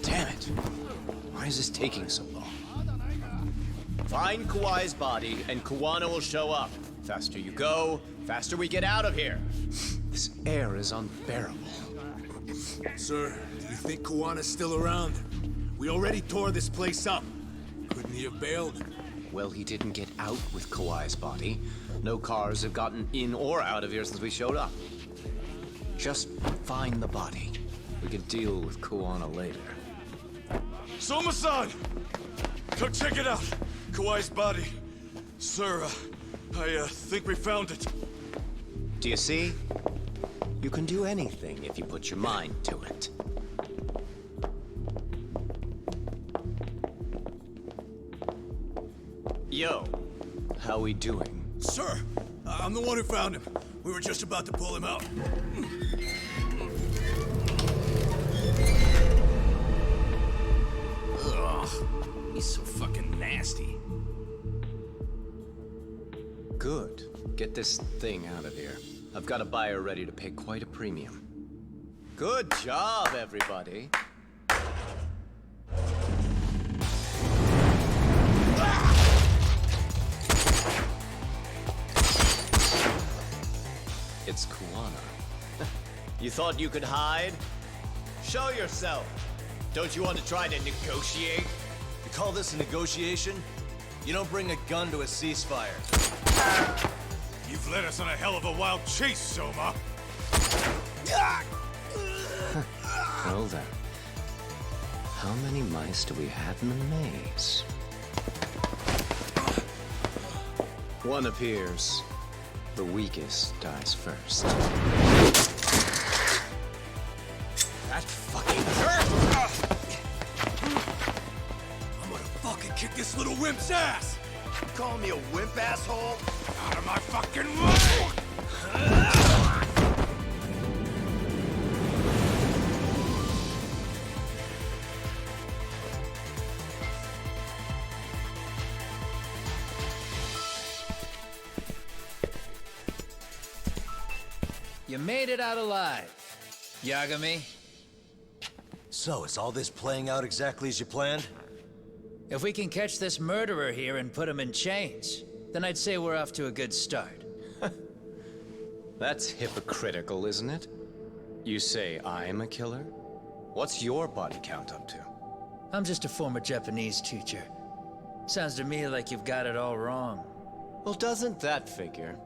Damn it! Why is this taking so long? Find Kawai's body, and Kuwana will show up. Faster you go, faster we get out of here. This air is unbearable. Sir, do you think Kuwana's still around? We already tore this place up. Couldn't he have bailed? Well, he didn't get out with Kawai's body. No cars have gotten in or out of here since we showed up. Just find the body. We can deal with Kuwana later. Soma-san! Come check it out! Kawai's body. Sir, I think we found it. Do you see? You can do anything if you put your mind to it. Yo, how we doing? Sir, I'm the one who found him. We were just about to pull him out. Ugh, he's so fucking nasty. Good. Get this thing out of here. I've got a buyer ready to pay quite a premium. Good job, everybody. It's Kuwana. You thought you could hide? Show yourself. Don't you want to try to negotiate? You call this a negotiation? You don't bring a gun to a ceasefire. You've led us on a hell of a wild chase, Soma. Well then, how many mice do we have in the maze? One appears. The weakest dies first. That fucking hurt! I'm gonna fucking kick this little wimp's ass! You calling me a wimp, asshole? Out of my fucking way! You made it out alive, Yagami. So, is all this playing out exactly as you planned? If we can catch this murderer here and put him in chains, then I'd say we're off to a good start. That's hypocritical, isn't it? You say I'm a killer? What's your body count up to? I'm just a former Japanese teacher. Sounds to me like you've got it all wrong. Well, doesn't that figure?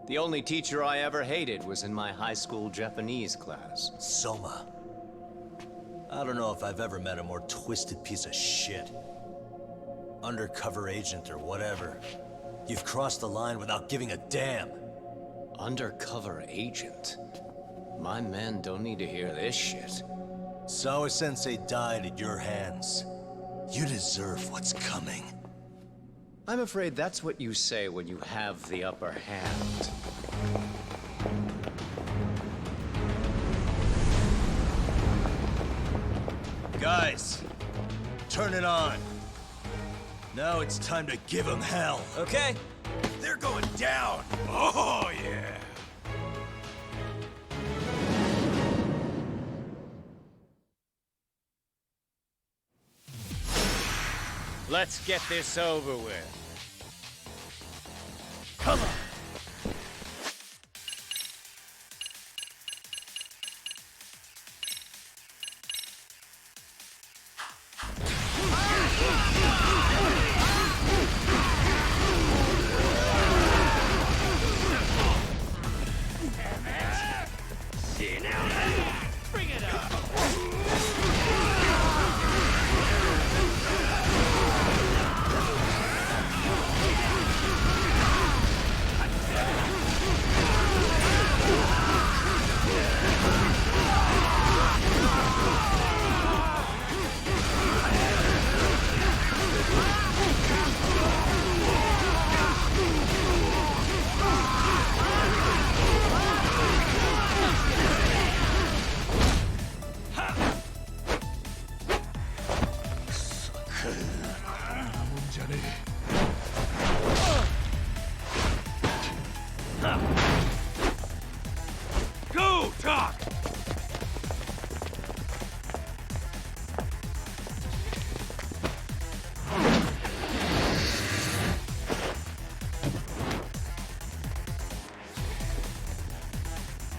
The only teacher I ever hated was in my high school Japanese class. Soma. I don't know if I've ever met a more twisted piece of shit. Undercover agent or whatever. You've crossed the line without giving a damn. Undercover agent? My men don't need to hear this shit. Sawa-sensei died at your hands. You deserve what's coming. I'm afraid that's what you say when you have the upper hand. Guys, turn it on. Now it's time to give them hell. Okay. They're going down! Oh, yeah! Let's get this over with. Come on!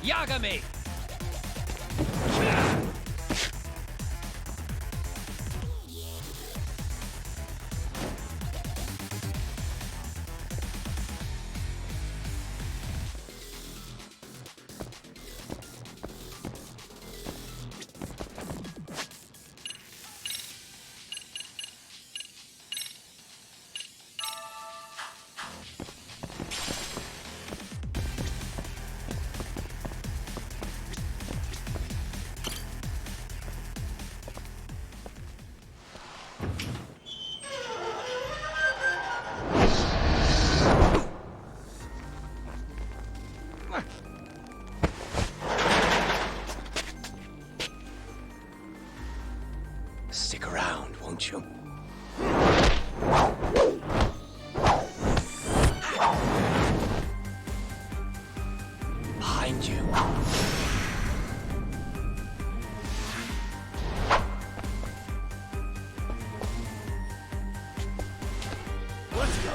Yagami! Stick around, won't you? Behind you. Let's go.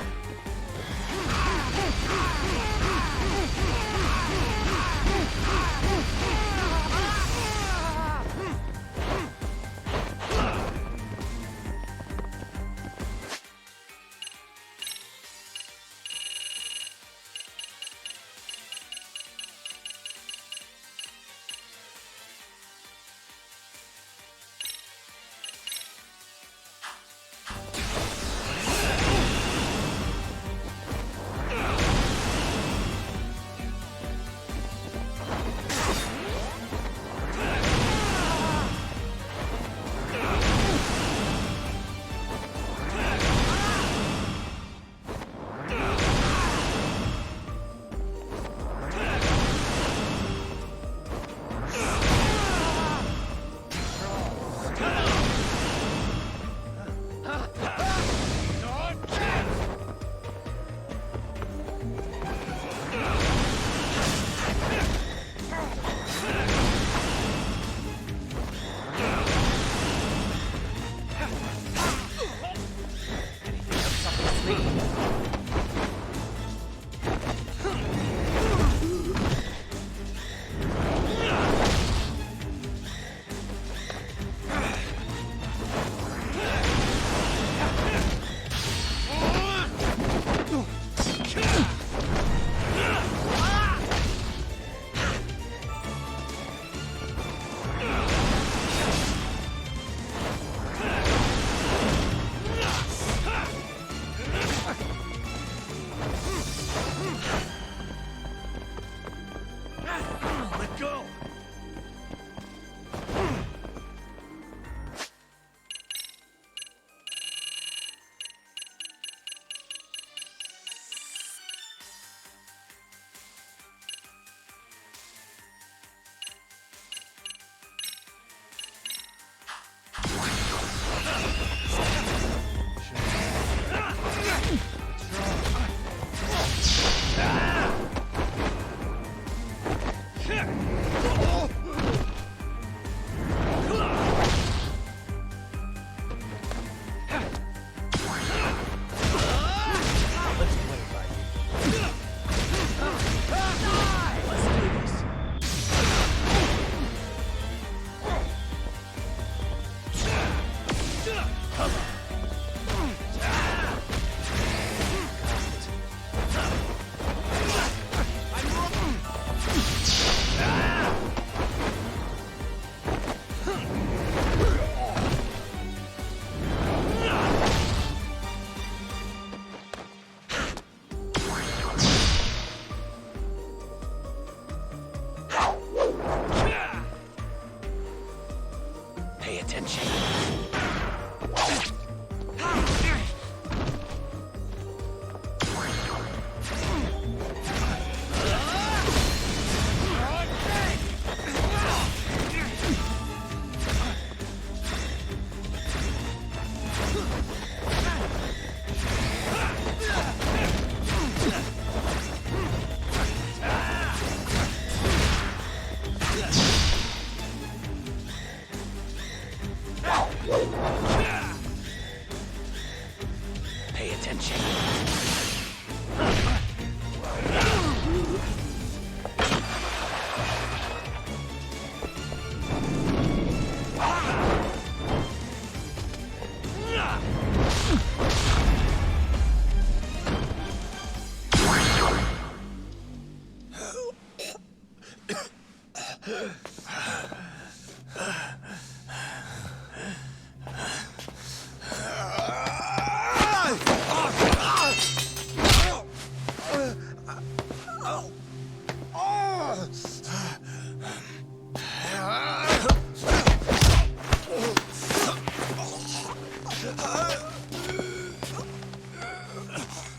Ow!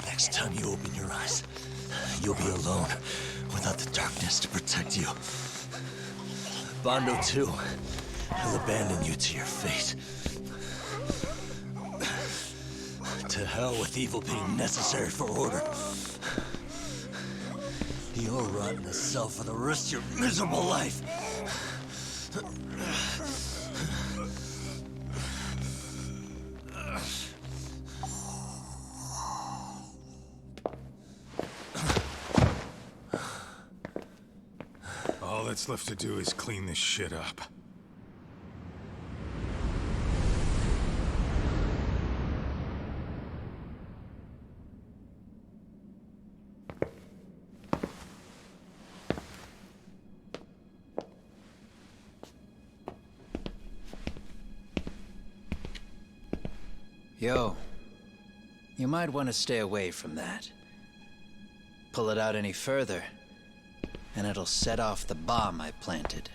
Next time you open your eyes, you'll be alone, without the darkness to protect you. Bondo, too. He'll abandon you to your fate. To hell with evil being necessary for order. You'll rot in a cell for the rest of your miserable life. All that's left to do is clean this shit up. Yo, you might want to stay away from that. Pull it out any further, and it'll set off the bomb I planted.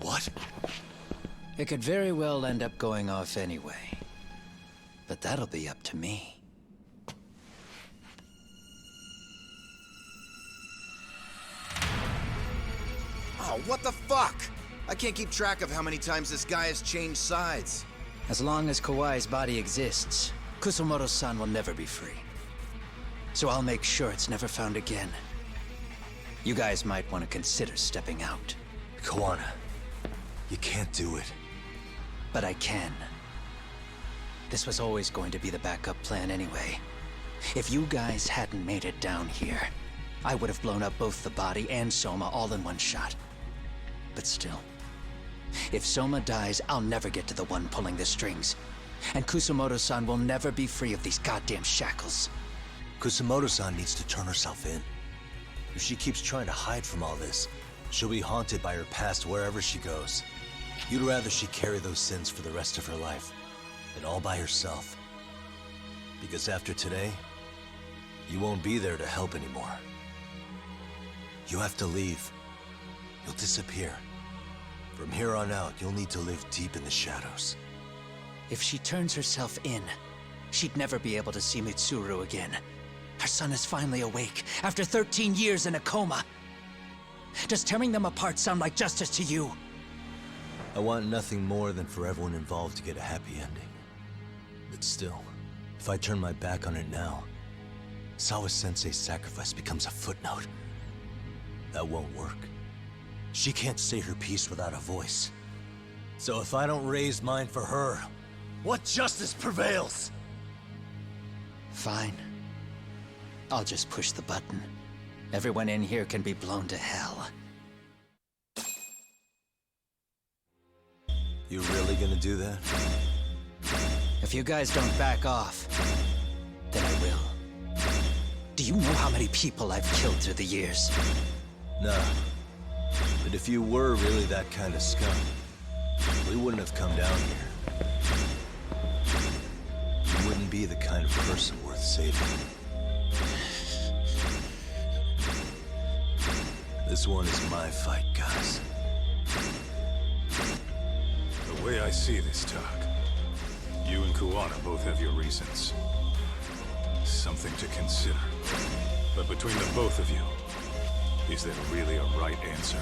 What? It could very well end up going off anyway. But that'll be up to me. Oh, what the fuck? I can't keep track of how many times this guy has changed sides. As long as Kawai's body exists, Kusumoto-san will never be free. So I'll make sure it's never found again. You guys might want to consider stepping out. Kuwana, you can't do it. But I can. This was always going to be the backup plan anyway. If you guys hadn't made it down here, I would have blown up both the body and Soma all in one shot. But still, if Soma dies, I'll never get to the one pulling the strings. And Kusumoto-san will never be free of these goddamn shackles. Kusumoto-san needs to turn herself in. If she keeps trying to hide from all this, she'll be haunted by her past wherever she goes. You'd rather she carry those sins for the rest of her life, and all by herself. Because after today, you won't be there to help anymore. You have to leave. You'll disappear. From here on out, you'll need to live deep in the shadows. If she turns herself in, she'd never be able to see Mitsuru again. Her son is finally awake, after 13 years in a coma. Does tearing them apart sound like justice to you? I want nothing more than for everyone involved to get a happy ending. But still, if I turn my back on it now, Sawa-sensei's sacrifice becomes a footnote. That won't work. She can't say her piece without a voice. So if I don't raise mine for her, what justice prevails? Fine. I'll just push the button. Everyone in here can be blown to hell. You really gonna do that? If you guys don't back off, then I will. Do you know how many people I've killed through the years? No. But if you were really that kind of scum, we wouldn't have come down here. You wouldn't be the kind of person worth saving. This one is my fight, guys. The way I see this, Tak, you and Kuwana both have your reasons. Something to consider. But between the both of you, is there really a right answer?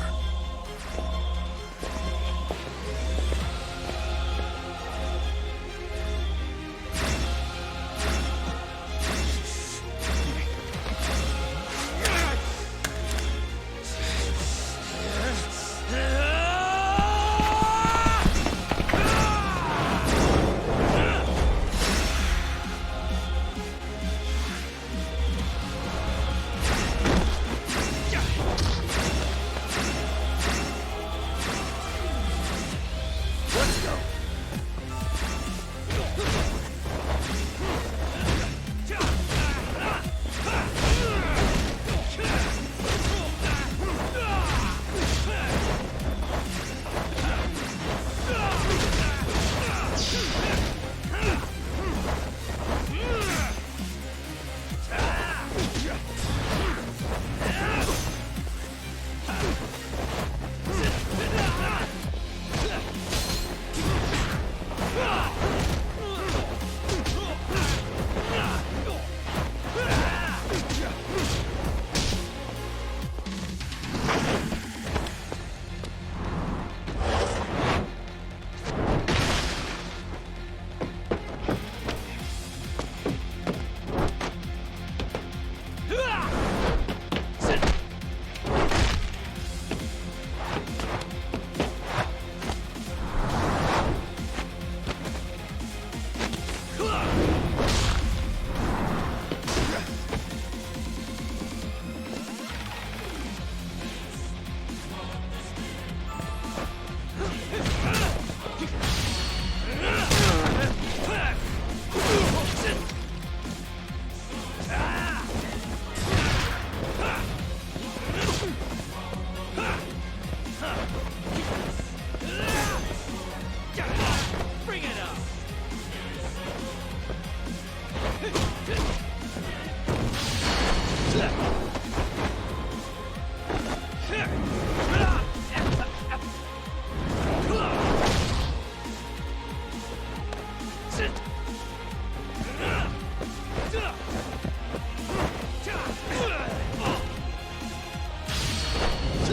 Come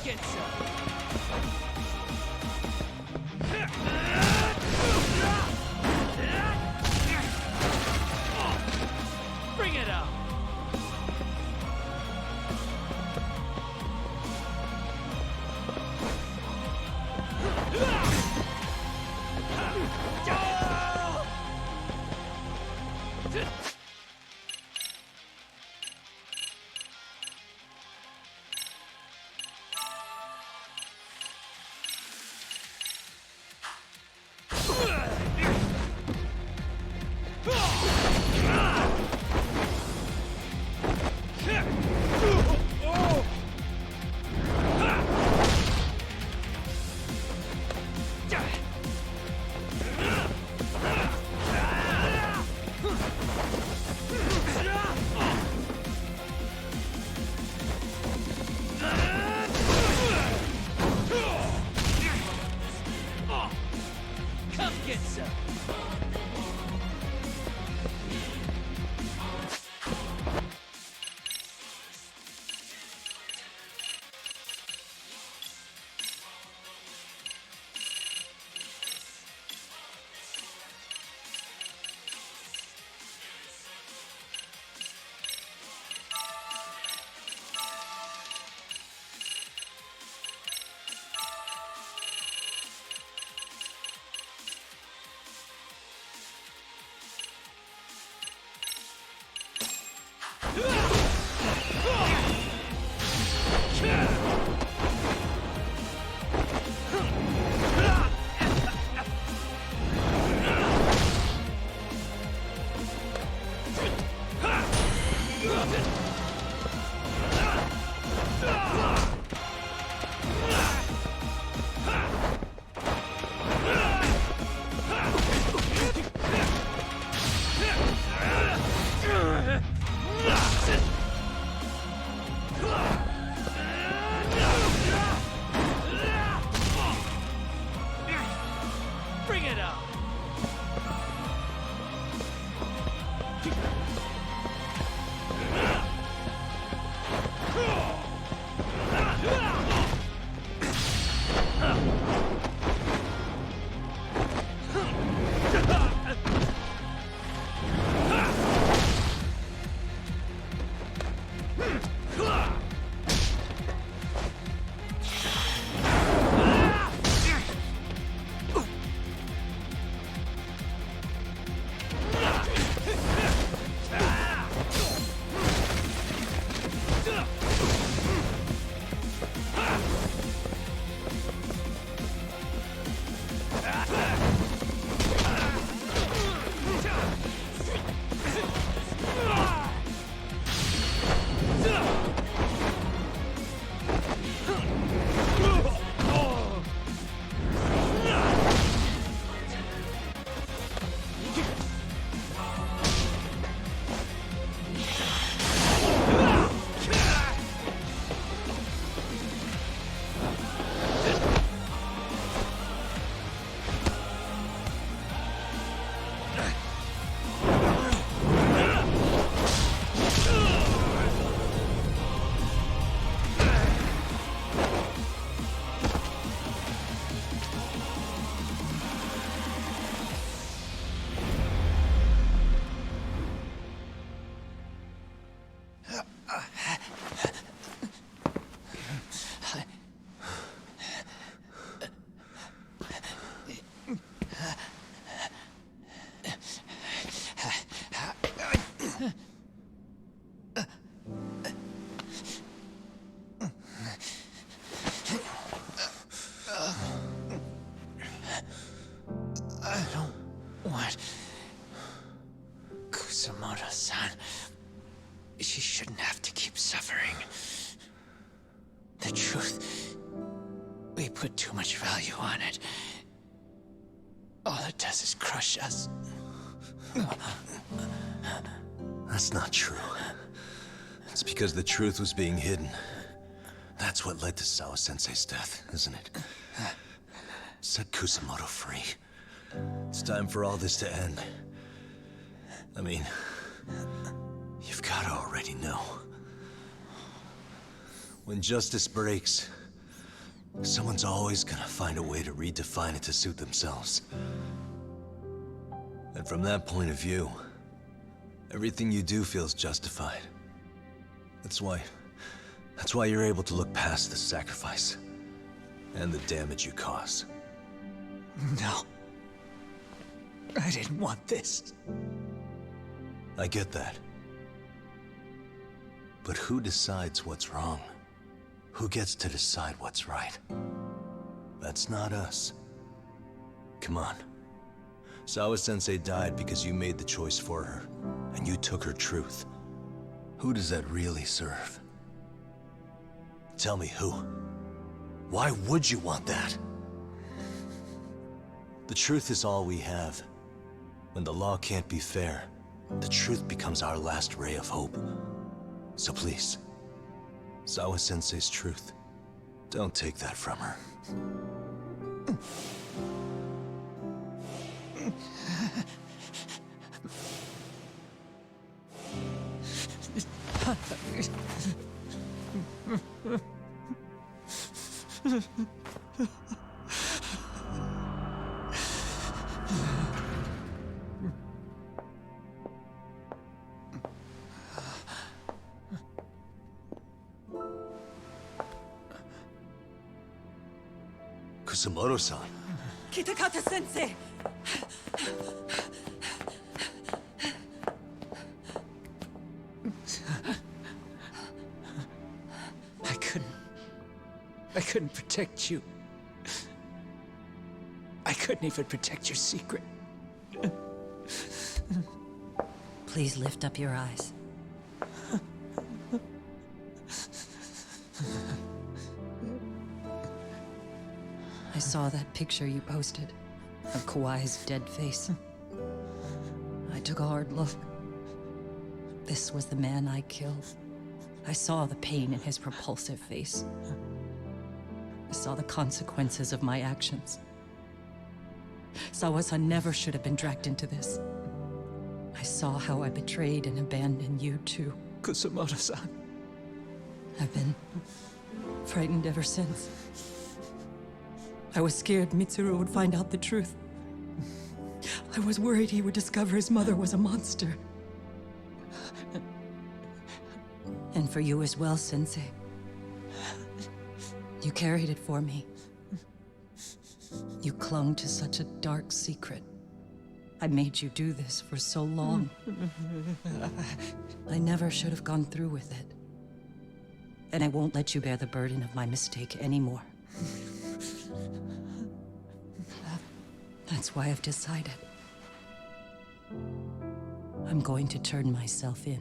get some! Bring it up! Come get some! Bring it up! Kusamoto-san. She shouldn't have to keep suffering. The truth, we put too much value on it. All it does is crush us. That's not true. It's because the truth was being hidden. That's what led to Sawa-sensei's death, isn't it? Set Kusamoto free. It's time for all this to end. I mean, you've gotta already know. When justice breaks, someone's always gonna find a way to redefine it to suit themselves. And from that point of view, everything you do feels justified. That's why you're able to look past the sacrifice and the damage you cause. No. I didn't want this. I get that. But who decides what's wrong? Who gets to decide what's right? That's not us. Come on. Sawa-sensei died because you made the choice for her, and you took her truth. Who does that really serve? Tell me who. Why would you want that? The truth is all we have. When the law can't be fair, the truth becomes our last ray of hope. So please, Sawa-sensei's truth, don't take that from her. Kusamoto-san. Kitakata-sensei! I couldn't protect you. I couldn't even protect your secret. Please lift up your eyes. I saw that picture you posted of Kawai's dead face. I took a hard look. This was the man I killed. I saw the pain in his repulsive face. I saw the consequences of my actions. Sawa-san never should have been dragged into this. I saw how I betrayed and abandoned you too. Kusamoto-san. I've been frightened ever since. I was scared Mitsuru would find out the truth. I was worried he would discover his mother was a monster. And for you as well, Sensei. You carried it for me. You clung to such a dark secret. I made you do this for so long. I never should have gone through with it. And I won't let you bear the burden of my mistake anymore. That's why I've decided. I'm going to turn myself in.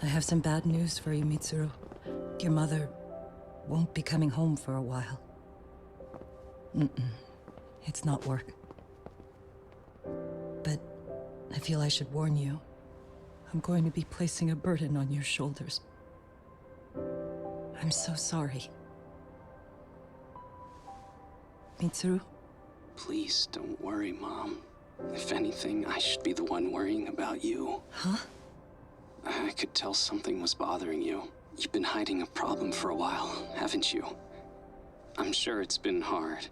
I have some bad news for you, Mitsuru. Your mother won't be coming home for a while. It's not work. But I feel I should warn you. I'm going to be placing a burden on your shoulders. I'm so sorry. Mitsuru? Please don't worry, Mom. If anything, I should be the one worrying about you. Huh? I could tell something was bothering you. You've been hiding a problem for a while, haven't you? I'm sure it's been hard.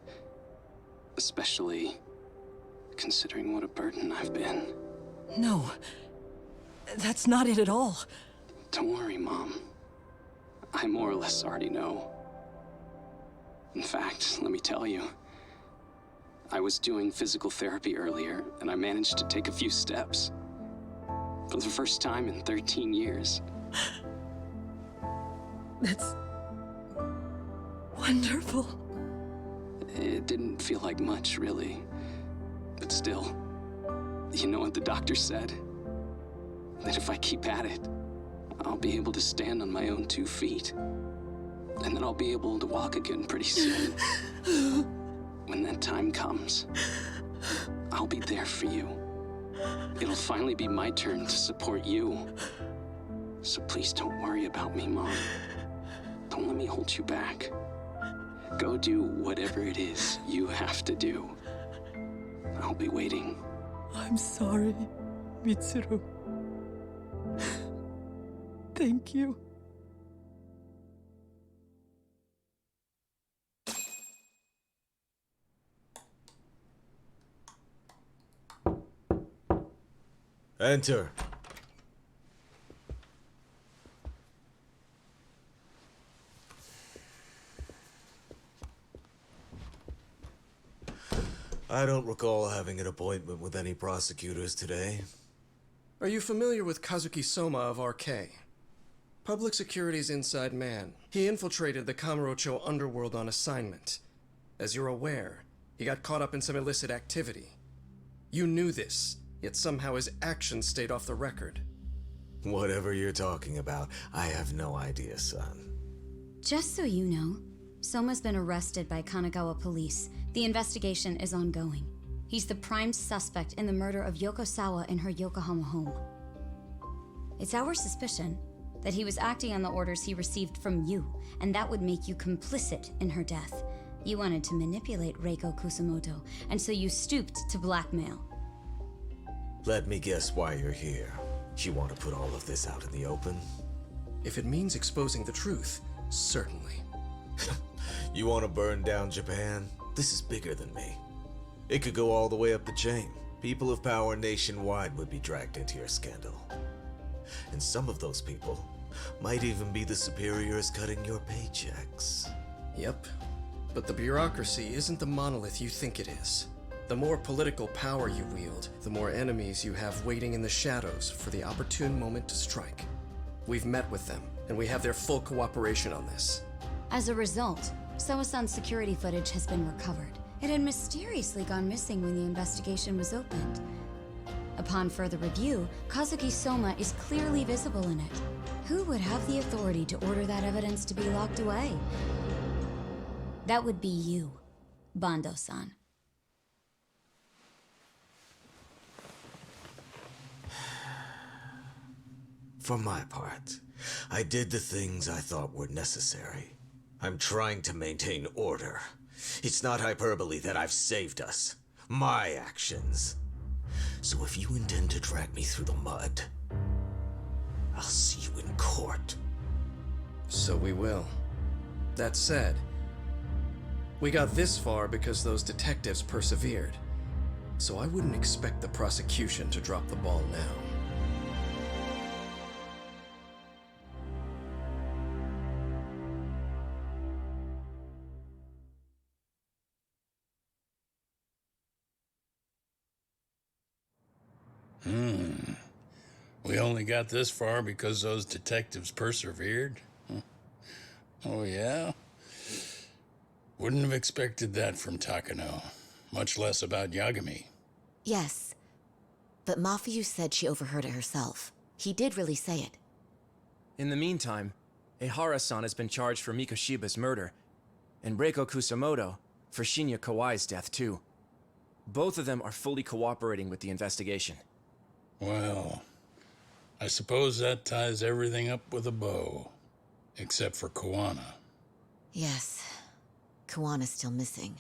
Especially considering what a burden I've been. No. That's not it at all. Don't worry, Mom. I more or less already know. In fact, let me tell you. I was doing physical therapy earlier, and I managed to take a few steps. For the first time in 13 years. That's wonderful. It didn't feel like much, really. But still, you know what the doctor said? That if I keep at it, I'll be able to stand on my own 2 feet. And then I'll be able to walk again pretty soon. When that time comes, I'll be there for you. It'll finally be my turn to support you. So please don't worry about me, Mom. Don't let me hold you back. Go do whatever it is you have to do. I'll be waiting. I'm sorry, Mitsuru. Thank you. Enter. I don't recall having an appointment with any prosecutors today. Are you familiar with Kazuki Soma of RK? Public Security's inside man. He infiltrated the Kamurocho underworld on assignment. As you're aware, he got caught up in some illicit activity. You knew this, yet somehow his actions stayed off the record. Whatever you're talking about, I have no idea, son. Just so you know, Soma's been arrested by Kanagawa police. The investigation is ongoing. He's the prime suspect in the murder of Yoko Sawa in her Yokohama home. It's our suspicion that he was acting on the orders he received from you, and that would make you complicit in her death. You wanted to manipulate Reiko Kusamoto, and so you stooped to blackmail. Let me guess why you're here. You want to put all of this out in the open? If it means exposing the truth, certainly. You want to burn down Japan? This is bigger than me. It could go all the way up the chain. People of power nationwide would be dragged into your scandal. And some of those people might even be the superiors cutting your paychecks. Yep. But the bureaucracy isn't the monolith you think it is. The more political power you wield, the more enemies you have waiting in the shadows for the opportune moment to strike. We've met with them, and we have their full cooperation on this. As a result, Soa-san's security footage has been recovered. It had mysteriously gone missing when the investigation was opened. Upon further review, Kazuki Soma is clearly visible in it. Who would have the authority to order that evidence to be locked away? That would be you, Bando-san. For my part, I did the things I thought were necessary. I'm trying to maintain order. It's not hyperbole that I've saved us. My actions. So if you intend to drag me through the mud, I'll see you in court. So we will. That said, we got this far because those detectives persevered. So I wouldn't expect the prosecution to drop the ball now. We only got this far because those detectives persevered? Huh. Oh, yeah? Wouldn't have expected that from Takano, much less about Yagami. Yes, but Mafuyu said she overheard it herself. He did really say it. In the meantime, Ehara-san has been charged for Mikoshiba's murder, and Reiko Kusamoto for Shinya Kawai's death, too. Both of them are fully cooperating with the investigation. Well, I suppose that ties everything up with a bow. Except for Kuwana. Yes. Kuwana's still missing.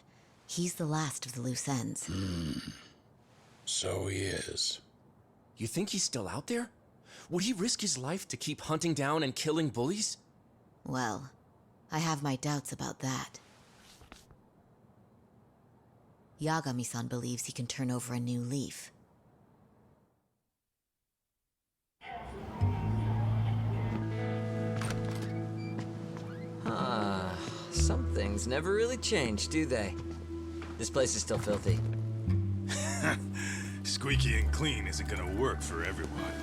He's the last of the loose ends. So he is. You think he's still out there? Would he risk his life to keep hunting down and killing bullies? Well, I have my doubts about that. Yagami-san believes he can turn over a new leaf. Some things never really change, do they? This place is still filthy. Squeaky and clean isn't gonna work for everyone.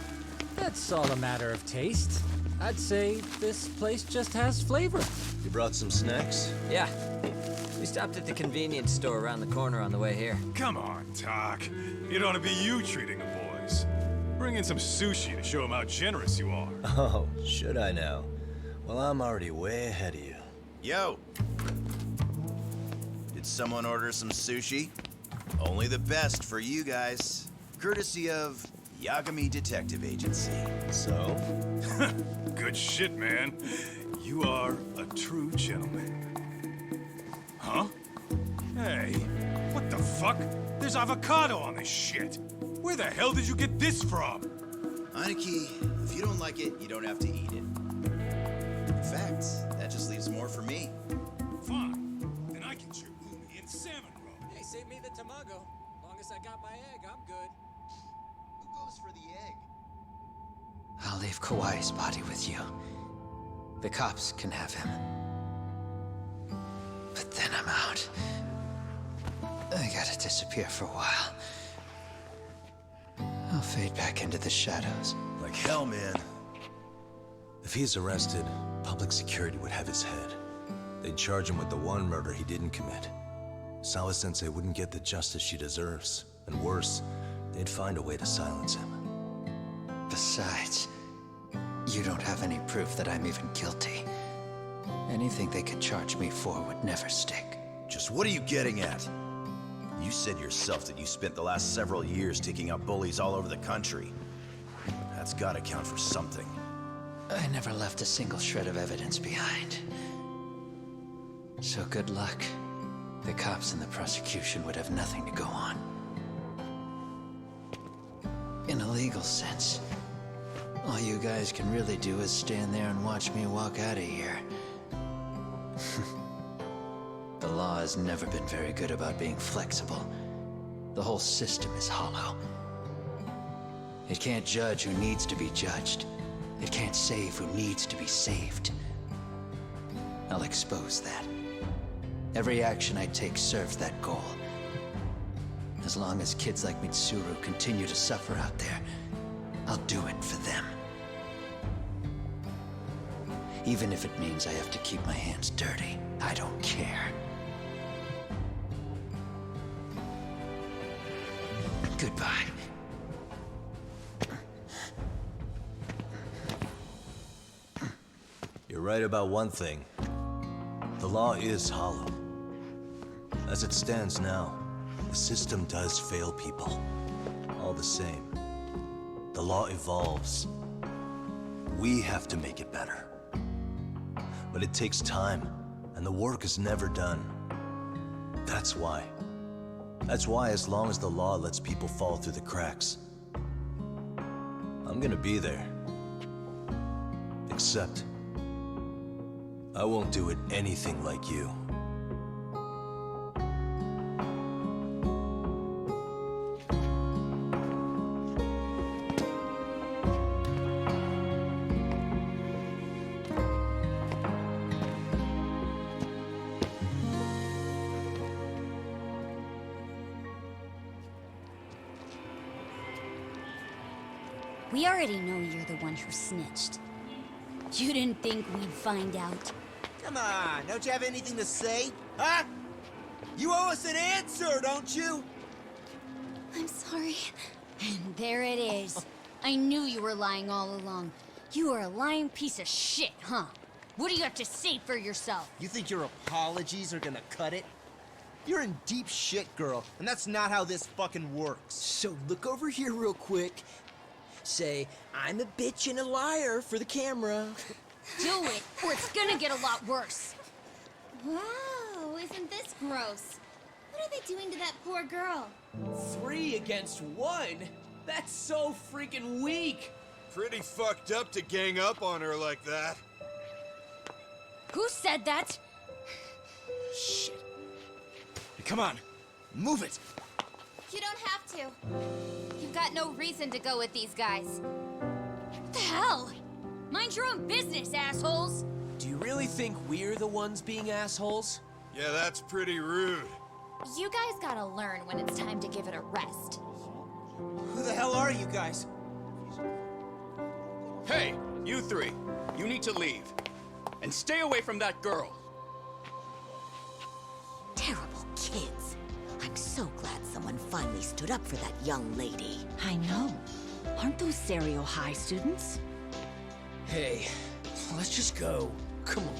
That's all a matter of taste. I'd say this place just has flavor. You brought some snacks? Yeah. We stopped at the convenience store around the corner on the way here. Come on, Tak. It ought to be you treating the boys. Bring in some sushi to show them how generous you are. Oh, should I now? Well, I'm already way ahead of you. Yo! Did someone order some sushi? Only the best for you guys. Courtesy of Yagami Detective Agency. So? Good shit, man. You are a true gentleman. Huh? Hey, what the fuck? There's avocado on this shit. Where the hell did you get this from? Aniki, if you don't like it, you don't have to eat it. In fact, that just leaves more for me. Fine. Then I get your umi and salmon roll. Hey, save me the tamago. Long as I got my egg, I'm good. Who goes for the egg? I'll leave Kawai's body with you. The cops can have him. But then I'm out. I gotta disappear for a while. I'll fade back into the shadows. Like hell, man. If he's arrested, public security would have his head. They'd charge him with the one murder he didn't commit. Sawa-sensei wouldn't get the justice she deserves. And worse, they'd find a way to silence him. Besides, you don't have any proof that I'm even guilty. Anything they could charge me for would never stick. Just what are you getting at? You said yourself that you spent the last several years taking out bullies all over the country. That's gotta count for something. I never left a single shred of evidence behind. So good luck. The cops and the prosecution would have nothing to go on. In a legal sense, all you guys can really do is stand there and watch me walk out of here. The law has never been very good about being flexible. The whole system is hollow. It can't judge who needs to be judged. It can't save who needs to be saved. I'll expose that. Every action I take serves that goal. As long as kids like Mitsuru continue to suffer out there, I'll do it for them. Even if it means I have to keep my hands dirty, I don't care. Goodbye. You're right about one thing. The law is hollow. As it stands now, the system does fail people. All the same, the law evolves. We have to make it better. But it takes time, and the work is never done. That's why, as long as the law lets people fall through the cracks, I'm gonna be there. Except, I won't do it anything like you. We already know you're the one who snitched. You didn't think we'd find out? Come on, don't you have anything to say? Huh? You owe us an answer, don't you? I'm sorry. And there it is. I knew you were lying all along. You are a lying piece of shit, huh? What do you have to say for yourself? You think your apologies are gonna cut it? You're in deep shit, girl, and that's not how this fucking works. So look over here real quick. Say, I'm a bitch and a liar for the camera. Do it, or it's gonna get a lot worse. Wow, isn't this gross? What are they doing to that poor girl? 3 against 1? That's so freaking weak. Pretty fucked up to gang up on her like that. Who said that? Shit. Hey, come on, move it. You don't have to. You've got no reason to go with these guys. What the hell? Mind your own business, assholes! Do you really think we're the ones being assholes? Yeah, that's pretty rude. You guys gotta learn when it's time to give it a rest. Who the hell are you guys? Hey, You three, you need to leave. And stay away from that girl. Terrible kids. I'm so glad someone finally stood up for that young lady. I know. Aren't those Serio High students? Hey, let's just go. Come on.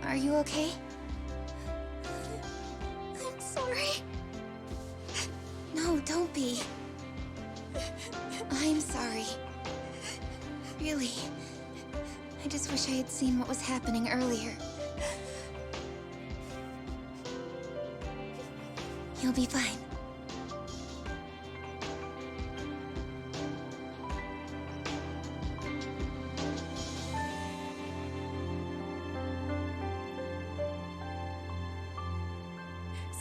Are you okay? I'm sorry. No, don't be. I'm sorry. Really. I just wish I had seen what was happening earlier. You'll be fine.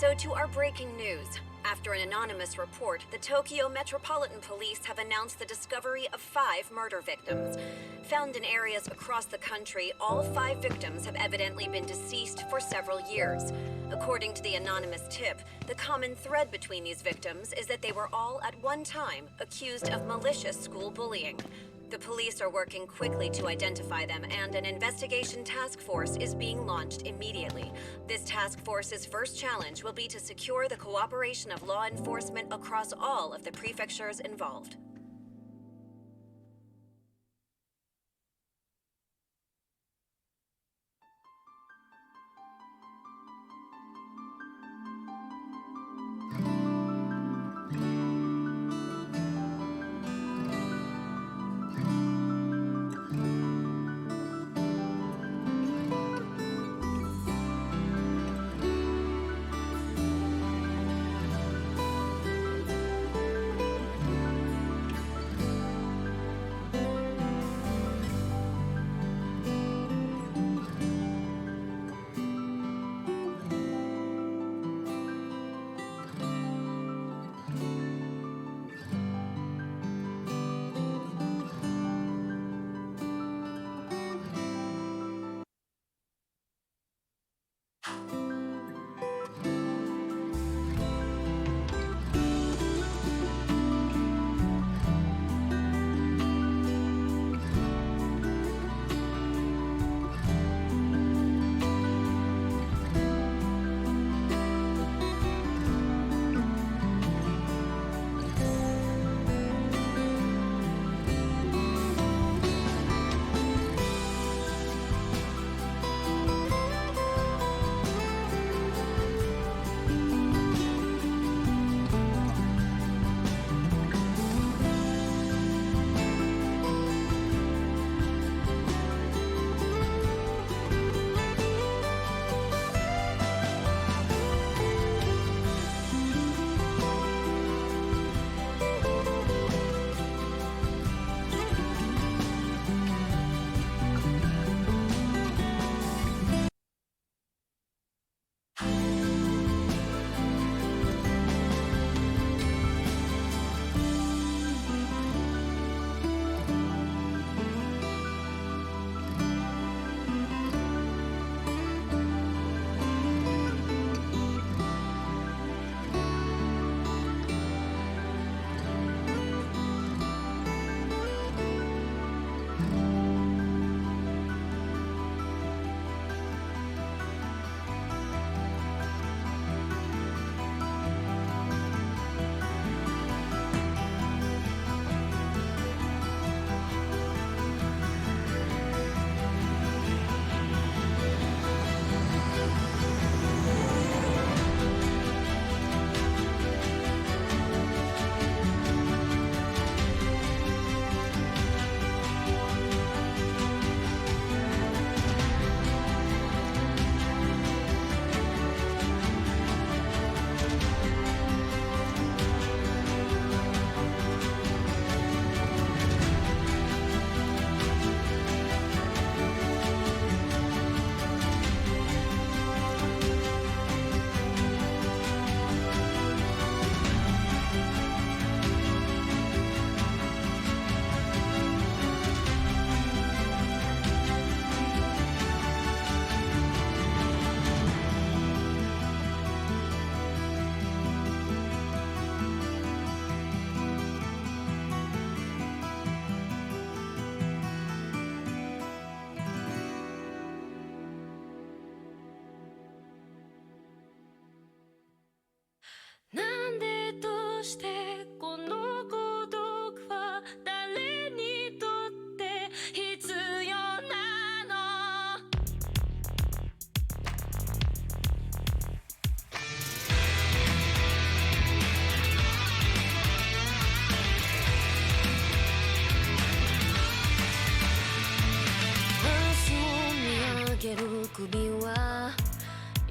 So to our breaking news. After an anonymous report, the Tokyo Metropolitan Police have announced the discovery of 5 murder victims. Found in areas across the country, all 5 victims have evidently been deceased for several years. According to the anonymous tip, the common thread between these victims is that they were all at one time accused of malicious school bullying. The police are working quickly to identify them, and an investigation task force is being launched immediately. This task force's first challenge will be to secure the cooperation of law enforcement across all of the prefectures involved.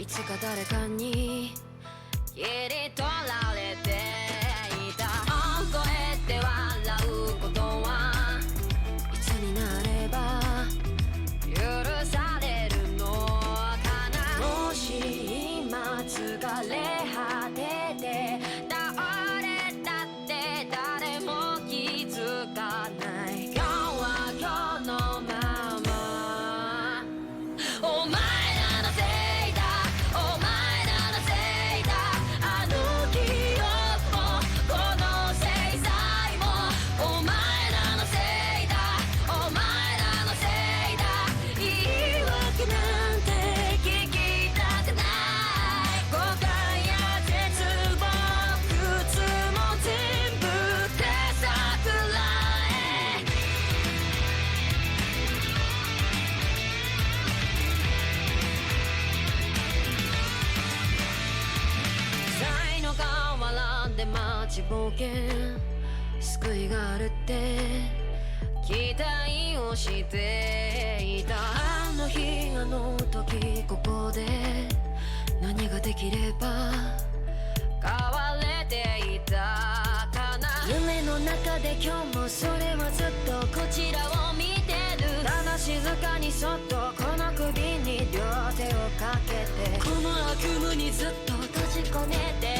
つか誰かに切り取られていた。こうやって笑うことはいつになれば許されるのかな。もし今疲れ果てて倒れたって誰も気づかない。今日は今日のままお前らのせいだ、お前らのせいだ。あの記憶もこの制裁もお前らのせいだ、お前らのせいだ。言い訳なんて聞きたくない。誤解や絶望苦痛も全部手さくらえ。才能が笑って待ちぼうけ救いがあるって期待をしていた。あの日あの時ここで何ができれば変われていたかな。夢の中で今日もそれはずっとこちらを見てる。ただ静かにそっとこの首に両手をかけてこの悪夢にずっと閉じ込めて